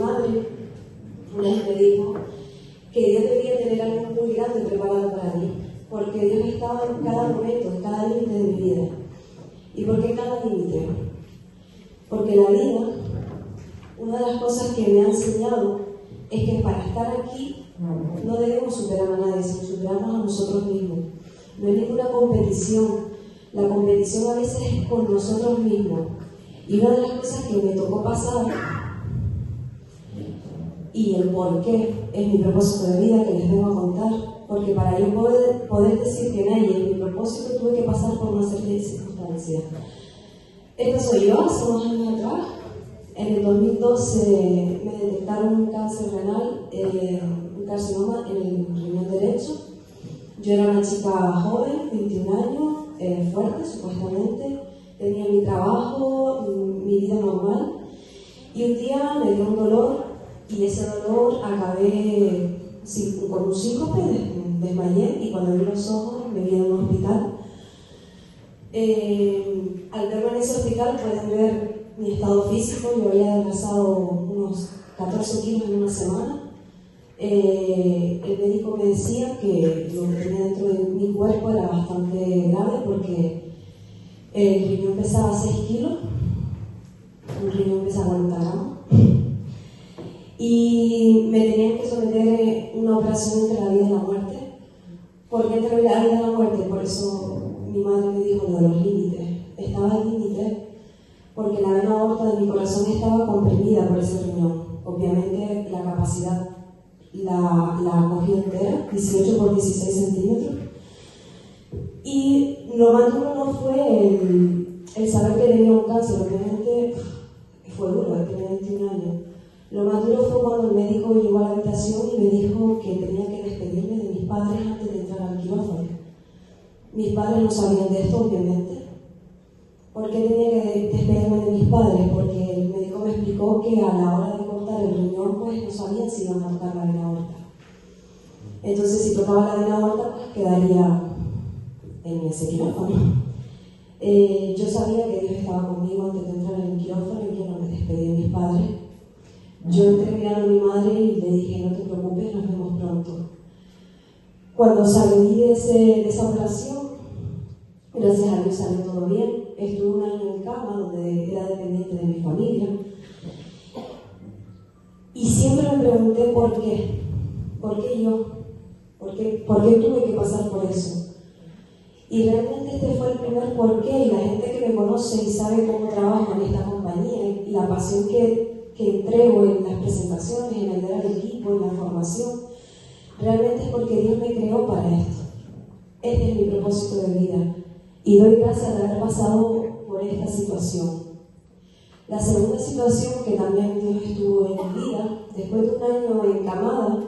madre una vez me dijo que Dios debía tener algo muy grande preparado para mí, porque Dios estaba en cada momento, en cada límite de mi vida. ¿Y por qué cada límite? Porque la vida, una de las cosas que me ha enseñado es que para estar aquí no debemos superar a nadie, sino superarnos a nosotros mismos. No hay ninguna competición. La competición a veces es con nosotros mismos. Y una de las cosas que me tocó pasar, y el por qué es mi propósito de vida que les vengo a contar, porque para yo poder decir que nadie, mi propósito, tuve que pasar por una serie de circunstancias. Esta soy yo, hace unos años atrás. En el 2012 me detectaron un cáncer renal, un carcinoma en el riñón derecho. Yo era una chica joven, 21 años, fuerte supuestamente, tenía mi trabajo, mi vida normal, y un día me dio un dolor, y ese dolor acabé con un síncope, desmayé, y cuando abrí los ojos me vi en un hospital. Al verme en ese hospital pueden ver mi estado físico. Yo había adelgazado unos 14 kilos en una semana. El médico me decía que lo que tenía dentro de mi cuerpo era bastante grave porque el riñón pesaba 6 kilos, un riñón pesa 40 gramos, y me tenían que someter a una operación entre la vida y la muerte. ¿Por qué entre la vida y la muerte? Por eso mi madre me dijo lo de los límites. Estaba al límite porque la vena aorta de mi corazón estaba comprimida por ese riñón. Obviamente la capacidad la cogí entera, 18 por 16 centímetros. Y lo más duro no fue el saber que tenía un cáncer, obviamente fue duro, tenía 21 años. Lo más duro fue cuando el médico llegó a la habitación y me dijo que tenía que despedirme de mis padres antes de entrar al quirófano. Mis padres no sabían de esto, obviamente. ¿Por qué tenía que despedirme de mis padres? Porque el médico me explicó que a la hora de cortar el riñón, pues no sabían si iban a tocar la vena aorta. Entonces, si tocaba la vena aorta, pues quedaría en ese quirófano. Yo sabía que Dios estaba conmigo antes de entrar en el quirófano y yo no me despedí de mis padres. Yo entré mirando a mi madre y le dije: no te preocupes, nos vemos pronto. Cuando salí de esa operación, gracias a Dios salió todo bien. Estuve un año en cama donde era dependiente de mi familia. Y siempre me pregunté por qué. ¿Por qué yo? ¿Por qué tuve que pasar por eso? Y realmente este fue el primer por qué. Y la gente que me conoce y sabe cómo trabajo en esta compañía y la pasión que entrego en las presentaciones, en ayudar al equipo, en la formación, realmente es porque Dios me creó para esto. Este es mi propósito de vida. Y doy gracias de haber pasado por esta situación. La segunda situación que también Dios estuvo en mi vida, después de un año encamada,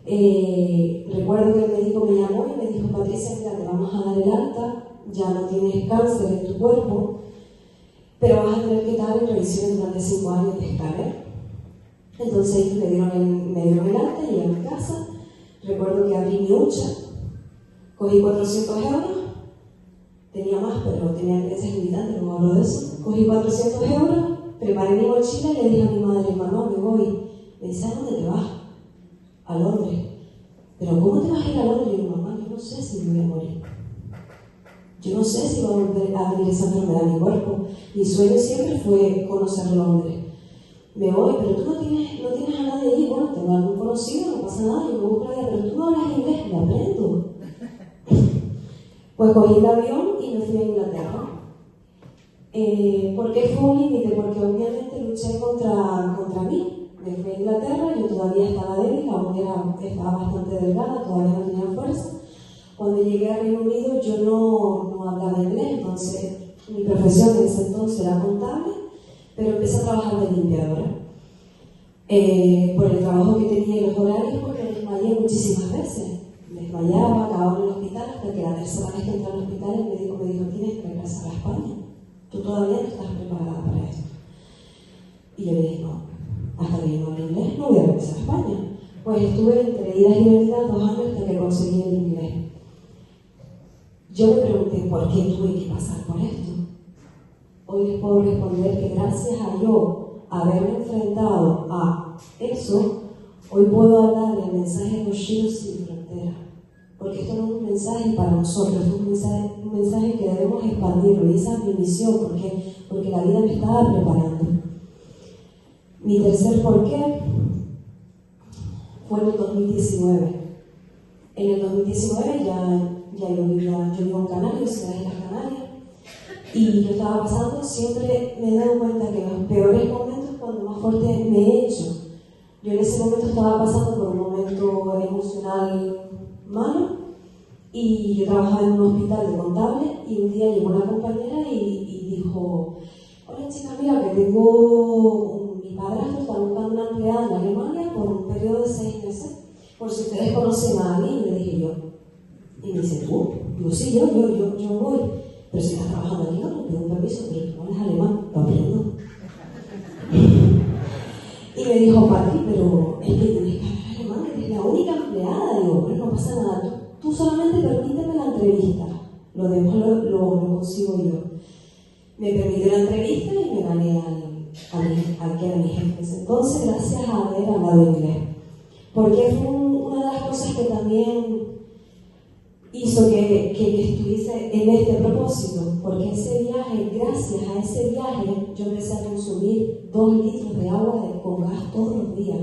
recuerdo que el médico me llamó y me dijo: Patricia, mira, te vamos a dar el alta, ya no tienes cáncer en tu cuerpo, pero vas a tener que estar en revisión durante 5 años de escáner. Entonces me dieron el alta, llegué a mi casa, recuerdo que abrí mi hucha, cogí 400 euros, tenía más, pero tenía creencias limitantes, no hablo de eso. Cogí 400 euros, preparé mi mochila y le dije a mi madre: mamá, me voy. Me dice: ¿a dónde te vas? A Londres. ¿Pero cómo te vas a ir a Londres? Y yo: mamá, yo no sé si me voy a morir. Yo no sé si va a volver a venir esa enfermedad en mi cuerpo. Mi sueño siempre fue conocer Londres. Me voy, pero tú no tienes a nadie ahí. Bueno, tengo algún conocido, no pasa nada, yo me busco allá, pero tú no hablas inglés, lo aprendo. Pues cogí el avión y me fui a Inglaterra. ¿Por qué fue un límite? Porque obviamente luché contra mí. Me fui a Inglaterra, yo todavía estaba débil, la mujer estaba bastante delgada, todavía no tenía fuerza. Cuando llegué al Reino Unido yo no hablaba inglés, entonces mi profesión en ese entonces era contable, pero empecé a trabajar de limpiadora. Por el trabajo que tenía y los horarios, porque me desmayé muchísimas veces. Me desmayaba, acababa en el hospital, hasta que la tercera vez que entré al hospital el médico me dijo: tienes que regresar a España, tú todavía no estás preparada para esto. Y yo le dije: no, hasta que yo no hable inglés no voy a regresar a España. Pues estuve entre idas y venidas 2 años hasta que conseguí el inglés. Yo me pregunté por qué tuve que pasar por esto. Hoy les puedo responder que gracias a yo haberme enfrentado a eso, hoy puedo hablar del mensaje de Oshiro sin frontera. Porque esto no es un mensaje para nosotros, es un mensaje que debemos expandirlo, y esa es mi misión, porque la vida me estaba preparando. Mi tercer porqué fue en el 2019. En el 2019 yo vivo en Canarias, ciudad de las Canarias, y yo estaba pasando, siempre me he dado cuenta que en los peores momentos es cuando más fuerte me he hecho. Yo en ese momento estaba pasando por un momento emocional malo, y yo trabajaba en un hospital de contable, y un día llegó una compañera y dijo: oye chica, mira que mi padrastro está buscando una empleada en Alemania por un periodo de 6 meses, por si ustedes conocen a alguien. Y le dije yo, y me dice: ¿tú? Digo, sí, yo voy, pero si estás trabajando aquí, no tengo un permiso, pero tú hablas alemán, lo aprendo. Y me dijo: Pati, pero es que tienes que hablar alemán, eres la única empleada. Digo, bueno, no pasa nada, tú solamente permíteme la entrevista, lo demás lo consigo yo. Me permitió la entrevista y me gané al que era mi jefe. Entonces, gracias a haber hablado inglés. Porque fue una de las cosas que también hizo que estuviese en este propósito. Porque ese viaje, gracias a ese viaje, yo empecé a consumir 2 litros de agua con gas todos los días.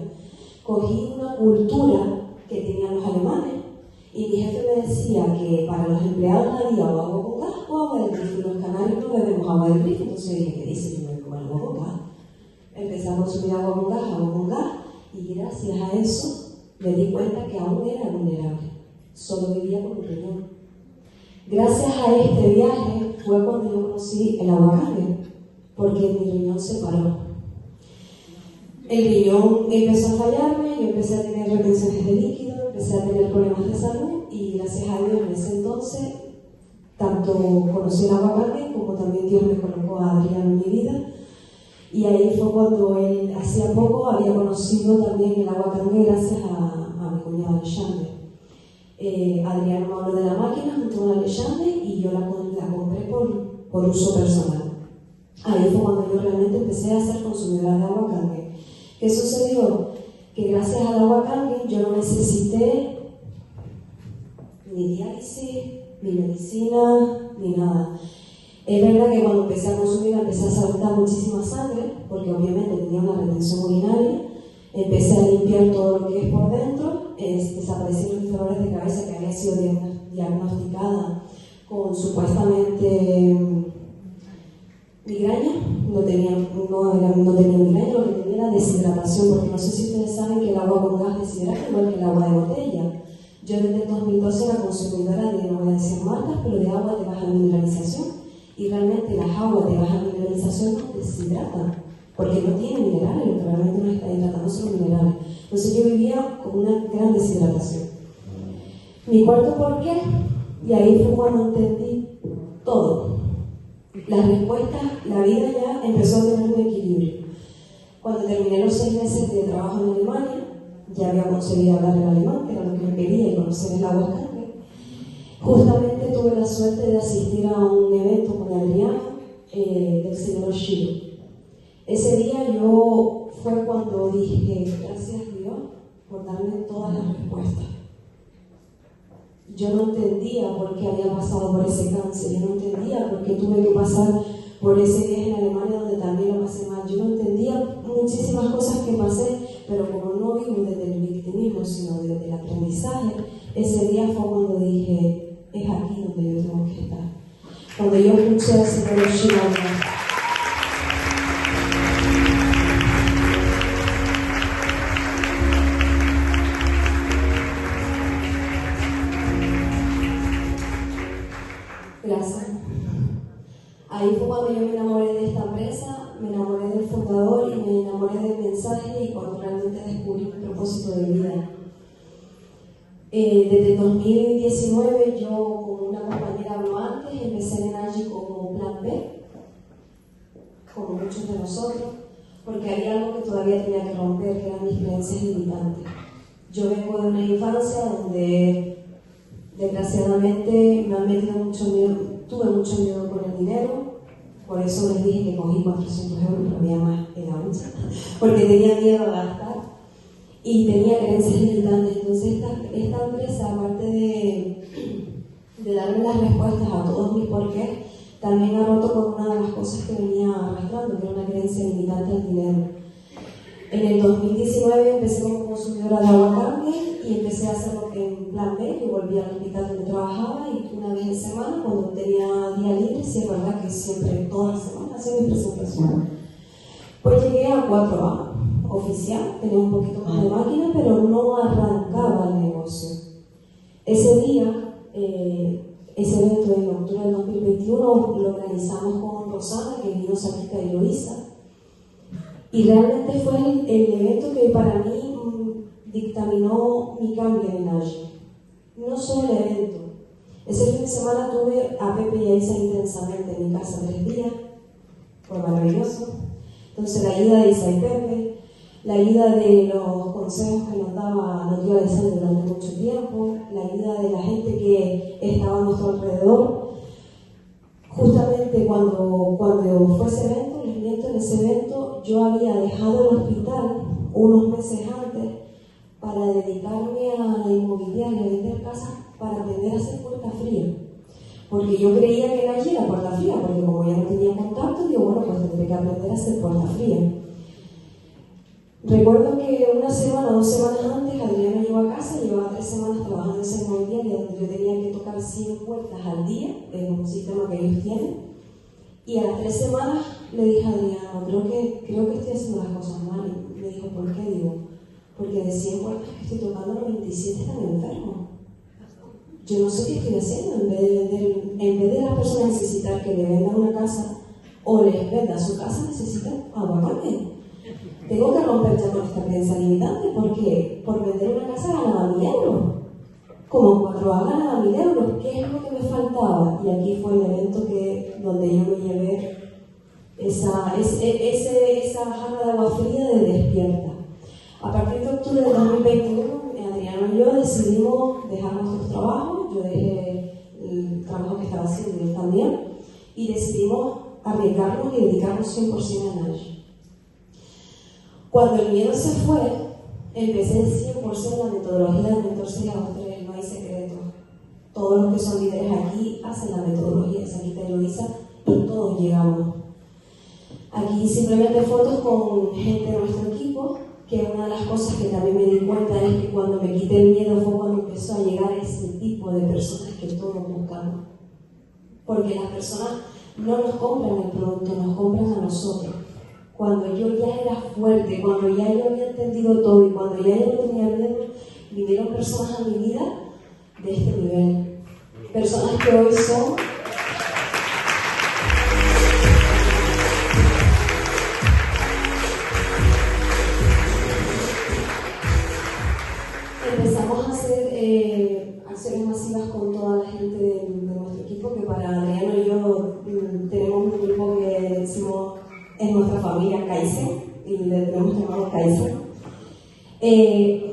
Cogí una cultura que tenían los alemanes, y mi jefe me decía que para los empleados había agua con gas o agua del grifo, y los canarios no bebemos agua del grifo. Entonces dije: ¿qué dice? Yo bebo agua con gas. Empecé a consumir agua con gas, y gracias a eso me di cuenta que aún era vulnerable. Solo vivía con un riñón. Gracias a este viaje fue cuando yo conocí el aguacate, porque mi riñón se paró. El riñón empezó a fallarme, yo empecé a tener retenciones de líquido, empecé a tener problemas de salud, y gracias a Dios en ese entonces tanto conocí el aguacate como también Dios me colocó a Adrián en mi vida. Y ahí fue cuando él, hacía poco, había conocido también el aguacate gracias a mi cuñado Alexandre. Adrián me habló de la máquina junto a Alexandre, y yo la compré por uso personal. Ahí fue cuando yo realmente empecé a ser consumidora de aguacate. ¿Qué sucedió? Que gracias al aguacate yo no necesité ni diálisis, ni medicina, ni nada. Es verdad que cuando empecé a consumir empecé a saltar muchísima sangre, porque obviamente tenía una retención urinaria. Empecé a limpiar todo lo que es por dentro, desaparecieron mis dolores de cabeza que había sido diagnosticada con supuestamente migraña. No tenía migraña, lo que tenía era deshidratación, porque no sé si ustedes saben que el agua con gas deshidrata igual que el agua de botella. Yo desde el 2012 era consumidora de, no voy a decir marcas, pero de agua de baja mineralización, y realmente las aguas de baja mineralización no deshidratan, porque no tienen minerales, lo que realmente nos está hidratando son minerales. Entonces yo vivía con una gran deshidratación. Mi cuarto porqué, y ahí fue cuando entendí todo. Las respuestas, la vida ya empezó a tener un equilibrio. Cuando terminé los 6 meses de trabajo en Alemania, ya había conseguido hablar el alemán, que era lo que me quería, y conocer el aguacate. Justamente tuve la suerte de asistir a un evento con Adrián del señor Oshiro. Ese día fue cuando dije: gracias Dios por darme todas las respuestas. Yo no entendía por qué había pasado por ese cáncer, yo no entendía por qué tuve que pasar por ese viaje en Alemania donde también lo pasé mal. Yo no entendía muchísimas cosas que pasé, pero como no vivo desde el victimismo, sino desde el aprendizaje, ese día fue cuando dije: es aquí donde yo tengo que estar. Cuando yo escuché al señor Oshiro, gracias. Ahí fue cuando yo me enamoré de esta empresa, me enamoré del fundador y me enamoré del mensaje, y cuando realmente descubrí mi propósito de vida. Desde 2019 yo, como una compañera habló antes, empecé en Energy como plan B, como muchos de nosotros, porque había algo que todavía tenía que romper, que eran mis creencias limitantes. Yo vengo de una infancia donde desgraciadamente me han metido mucho miedo, tuve mucho miedo con el dinero, por eso les dije que cogí 400 euros, pero había más en la bolsa, porque tenía miedo a gastar. y tenía creencias limitantes. Entonces esta empresa, aparte de darme las respuestas a todos mis porqués, también ha roto con una de las cosas que venía arrastrando, que era una creencia limitante al dinero. En el 2019 empecé como consumidora de agua cambio y empecé a hacerlo en plan B, que volví al hospital donde trabajaba y una vez en semana, cuando tenía día libre, sí es verdad que siempre, todas las semanas, hacía mi presentación. Pues llegué a 4A, oficial, tenía un poquito más de máquina, pero no arrancaba el negocio. Ese día, ese evento en octubre del 2021, lo organizamos con Rosana, que vino Saquita y Luisa. Y realmente fue el evento que para mí dictaminó mi cambio en Enagi. No solo el evento. Ese fin de semana tuve a Pepe y a Isa intensamente en mi casa 3 días. Fue maravilloso. Entonces la ayuda de Isa y Pepe, la ayuda de los consejos que nos daba la tía Alessandra durante mucho tiempo, la ayuda de la gente que estaba a nuestro alrededor. Justamente cuando fue ese evento, les miento, en ese evento yo había dejado el hospital unos meses antes para dedicarme a la inmobiliaria, a vender casas, para aprender a hacer puerta fría. Porque yo creía que era allí la puerta fría, porque como ya no tenía contacto, digo, bueno, pues tendré que aprender a hacer puerta fría. Recuerdo que una semana o 2 semanas antes, Adriana llegó a casa, llevaba 3 semanas trabajando en esa inmobiliaria donde yo tenía que tocar 100 puertas al día, en un sistema que ellos tienen. Y a las 3 semanas le dije a Adriana, creo que estoy haciendo las cosas mal. Y me dijo, ¿por qué? Digo, porque de 100 puertas que estoy tocando, 97 están enfermos. Yo no sé qué estoy haciendo. En vez de las personas necesitar que le vendan una casa o les venda su casa, necesitan aguacarme. Tengo que romper ya con esta creencia limitante porque por vender una casa ganaba 1.000 euros. Como 4A ganaba 1.000 euros. ¿Qué es lo que me faltaba? Y aquí fue el evento donde yo me llevé esa jarra de agua fría de despierta. A partir de octubre de 2021, Adriano y yo decidimos dejar nuestros trabajos. Yo dejé el trabajo que estaba haciendo y él también. Y decidimos arriesgarnos y dedicarnos 100% a Enagi. Cuando el miedo se fue, empecé el 100% la metodología de Mentor 6 a 3, no hay secreto. Todos los que son líderes aquí hacen la metodología de Saquita y Luisa y todos llegamos. Aquí simplemente fotos con gente de nuestro equipo, que una de las cosas que también me di cuenta es que cuando me quité el miedo fue cuando empezó a llegar ese tipo de personas que todos buscamos. Porque las personas no nos compran el producto, nos compran a nosotros. Cuando yo ya era fuerte, cuando ya yo había entendido todo y cuando ya yo no tenía miedo, vinieron personas a mi vida de este nivel. Personas que hoy son... Empezamos a hacer acciones masivas con toda la gente de nuestro equipo, que para Adriano y yo tenemos un grupo que decimos es nuestra familia Kaizen, y le tenemos llamado Kaizen.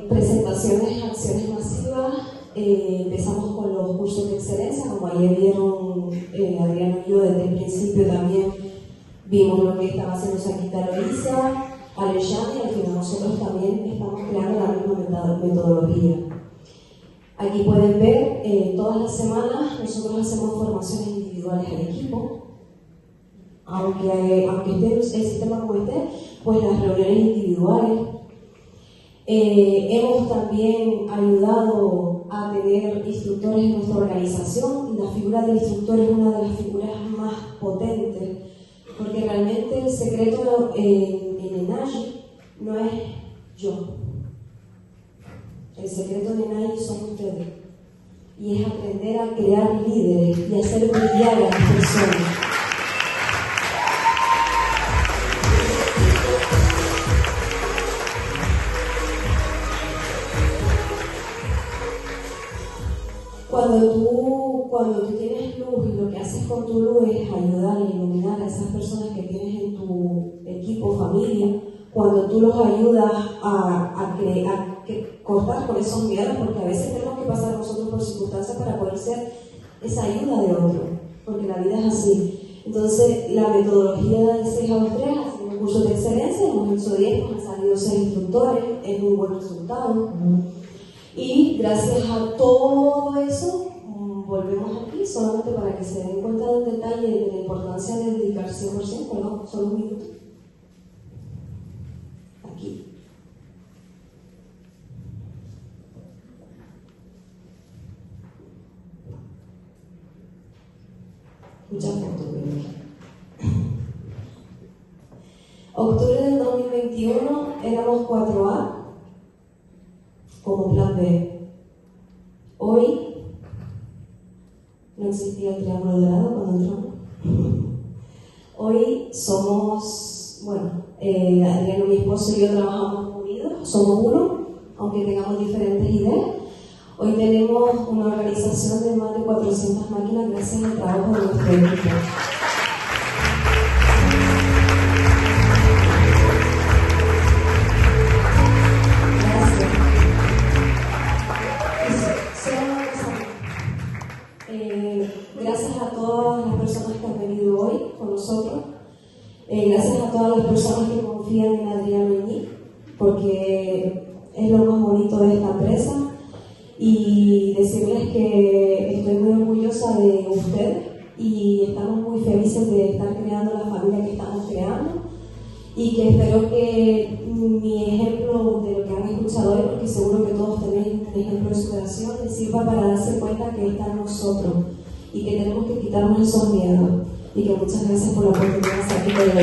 Presentaciones, acciones masivas, empezamos con los cursos de excelencia, como ayer vieron Adriano y yo desde el principio también vimos lo que estaba haciendo Saquita Luisa, Alejandra, y al final nosotros también estamos creando la misma metodología. Aquí pueden ver, todas las semanas nosotros hacemos formaciones individuales al equipo. Aunque esté el sistema como esté, pues las reuniones individuales. Hemos también ayudado a tener instructores en nuestra organización, y la figura del instructor es una de las figuras más potentes, porque realmente el secreto en Enagi no es yo. El secreto de Enagi son ustedes, y es aprender a crear líderes y hacer brillar a las personas. Cuando tú tienes luz y lo que haces con tu luz es ayudar y iluminar a esas personas que tienes en tu equipo, familia, cuando tú los ayudas a cortar con esos miedos, porque a veces tenemos que pasar nosotros por circunstancias para poder ser esa ayuda de otro, porque la vida es así. Entonces, la metodología de 6 a 3 hacemos concursos de excelencia, hemos hecho 10, nos han salido 6 instructores, es un buen resultado. Y gracias a todo eso, volvemos aquí solamente para que se den cuenta del detalle de la importancia de dedicar 100%, perdón, solo un minuto. Aquí. Muchas fotos. Octubre del 2021 éramos 4A como plan B. Hoy no existía el triángulo dorado cuando entramos. Hoy somos, Adriano, mi esposo y yo trabajamos unidos, somos uno, aunque tengamos diferentes ideas. Hoy tenemos una organización de más de 400 máquinas gracias al trabajo de nuestro equipo. Gracias a todas las personas que han venido hoy con nosotros, gracias a todas las personas que confían en Adriano y mí, porque es lo más bonito de esta empresa, y decirles que estoy muy orgullosa de ustedes y estamos muy felices de estar creando la familia que estamos creando, y que espero que mi ejemplo de lo que han escuchado hoy, porque seguro que todos tenéis un ejemplo de superación, les sirva para darse cuenta que está en nosotros y que tenemos que quitarnos esos miedos, y que muchas gracias por la oportunidad de estar aquí con la